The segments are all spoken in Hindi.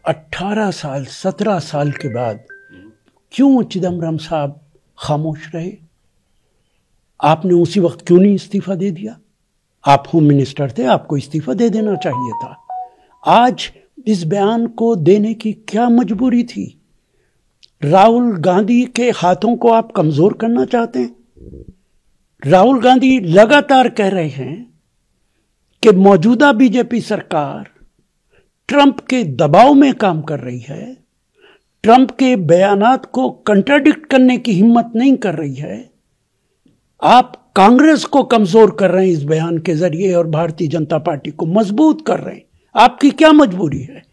18 साल 17 साल के बाद क्यों चिदम्बरम साहब खामोश रहे? आपने उसी वक्त क्यों नहीं इस्तीफा दे दिया? आप होम मिनिस्टर थे, आपको इस्तीफा दे देना चाहिए था। आज इस बयान को देने की क्या मजबूरी थी? राहुल गांधी के हाथों को आप कमजोर करना चाहते हैं? राहुल गांधी लगातार कह रहे हैं कि मौजूदा बीजेपी सरकार ट्रंप के दबाव में काम कर रही है, ट्रंप के बयानात को कंट्राडिक्ट करने की हिम्मत नहीं कर रही है। आप कांग्रेस को कमजोर कर रहे हैं इस बयान के जरिए और भारतीय जनता पार्टी को मजबूत कर रहे हैं। आपकी क्या मजबूरी है?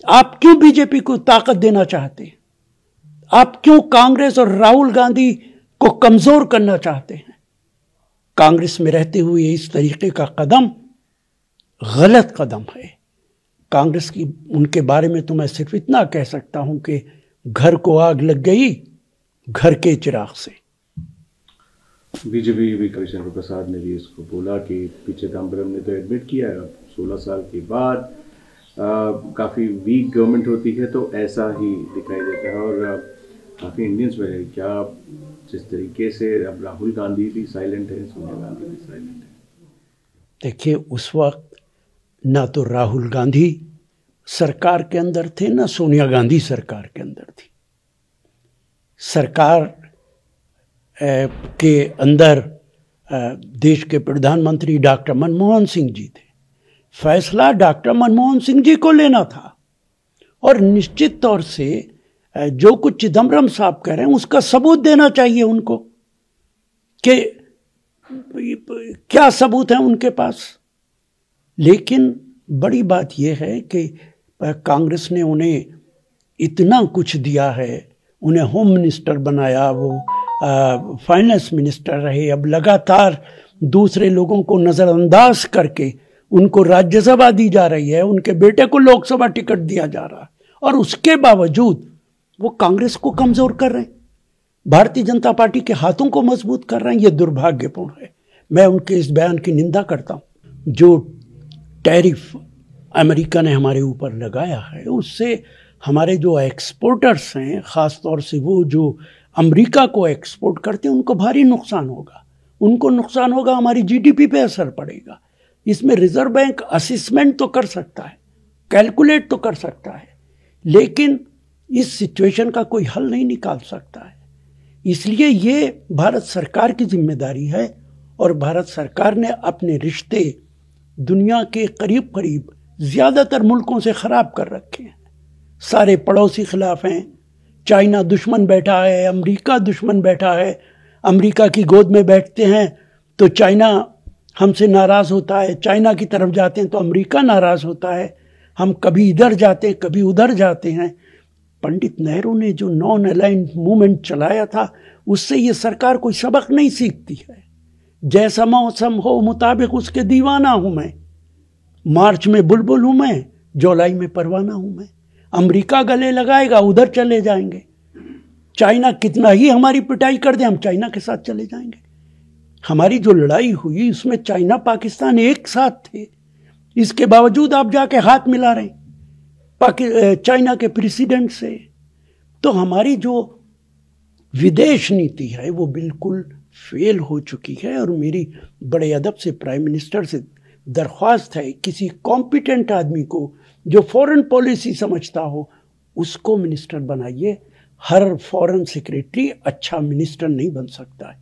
आप क्यों बीजेपी को ताकत देना चाहते हैं? आप क्यों कांग्रेस और राहुल गांधी को कमजोर करना चाहते हैं? कांग्रेस में रहते हुए इस तरीके का कदम गलत कदम है। कांग्रेस की उनके बारे में तो मैं सिर्फ इतना कह सकता हूं कि घर को आग लग गई घर के चिराग से। बीजेपी भी रविशंकर प्रसाद ने भी इसको बोला कि पी चिदम्बरम ने तो एडमिट किया है, 16 साल के बाद काफ़ी वीक गवर्नमेंट होती है तो ऐसा ही दिखाई देता है। और काफ़ी इंडियंस में क्या जिस तरीके से अब राहुल गांधी भी साइलेंट है, सोनिया गांधी भी साइलेंट है। देखिए, उस वक्त ना तो राहुल गांधी सरकार के अंदर थे, ना सोनिया गांधी सरकार के अंदर थी। सरकार के अंदर देश के प्रधानमंत्री डॉक्टर मनमोहन सिंह जी थे। फैसला डॉक्टर मनमोहन सिंह जी को लेना था और निश्चित तौर से जो कुछ चिदम्बरम साहब कह रहे हैं उसका सबूत देना चाहिए उनको कि क्या सबूत है उनके पास। लेकिन बड़ी बात यह है कि कांग्रेस ने उन्हें इतना कुछ दिया है, उन्हें होम मिनिस्टर बनाया, वो फाइनेंस मिनिस्टर रहे, अब लगातार दूसरे लोगों को नज़रअंदाज करके उनको राज्यसभा दी जा रही है, उनके बेटे को लोकसभा टिकट दिया जा रहा है और उसके बावजूद वो कांग्रेस को कमज़ोर कर रहे हैं, भारतीय जनता पार्टी के हाथों को मजबूत कर रहे हैं। ये दुर्भाग्यपूर्ण है। मैं उनके इस बयान की निंदा करता हूँ। जो टैरिफ अमेरिका ने हमारे ऊपर लगाया है उससे हमारे जो एक्सपोर्टर्स हैं, ख़ास तौर से वो जो अमेरिका को एक्सपोर्ट करते हैं, उनको भारी नुकसान होगा। उनको नुकसान होगा, हमारी जीडीपी पे असर पड़ेगा। इसमें रिजर्व बैंक असेसमेंट तो कर सकता है, कैलकुलेट तो कर सकता है, लेकिन इस सिचुएशन का कोई हल नहीं निकाल सकता है। इसलिए ये भारत सरकार की जिम्मेदारी है और भारत सरकार ने अपने रिश्ते दुनिया के करीब करीब ज़्यादातर मुल्कों से ख़राब कर रखे हैं। सारे पड़ोसी खिलाफ हैं। चाइना दुश्मन बैठा है, अमेरिका दुश्मन बैठा है। अमेरिका की गोद में बैठते हैं तो चाइना हमसे नाराज़ होता है, चाइना की तरफ जाते हैं तो अमेरिका नाराज़ होता है। हम कभी इधर जाते हैं, कभी उधर जाते हैं। पंडित नेहरू ने जो नॉन अलाइंड मूवमेंट चलाया था उससे ये सरकार कोई सबक नहीं सीखती है। जैसा मौसम हो मुताबिक उसके दीवाना हूं मैं। मार्च में बुलबुल हूं मैं, जुलाई में परवाना हूं मैं। अमेरिका गले लगाएगा, उधर चले जाएंगे। चाइना कितना ही हमारी पिटाई कर दे, हम चाइना के साथ चले जाएंगे। हमारी जो लड़ाई हुई उसमें चाइना पाकिस्तान एक साथ थे, इसके बावजूद आप जाके हाथ मिला रहे चाइना के प्रेसिडेंट से। तो हमारी जो विदेश नीति है वो बिल्कुल फेल हो चुकी है। और मेरी बड़े अदब से प्राइम मिनिस्टर से दरख्वास्त है, किसी कॉम्पिटेंट आदमी को जो फॉरेन पॉलिसी समझता हो उसको मिनिस्टर बनाइए। हर फॉरेन सेक्रेटरी अच्छा मिनिस्टर नहीं बन सकता है।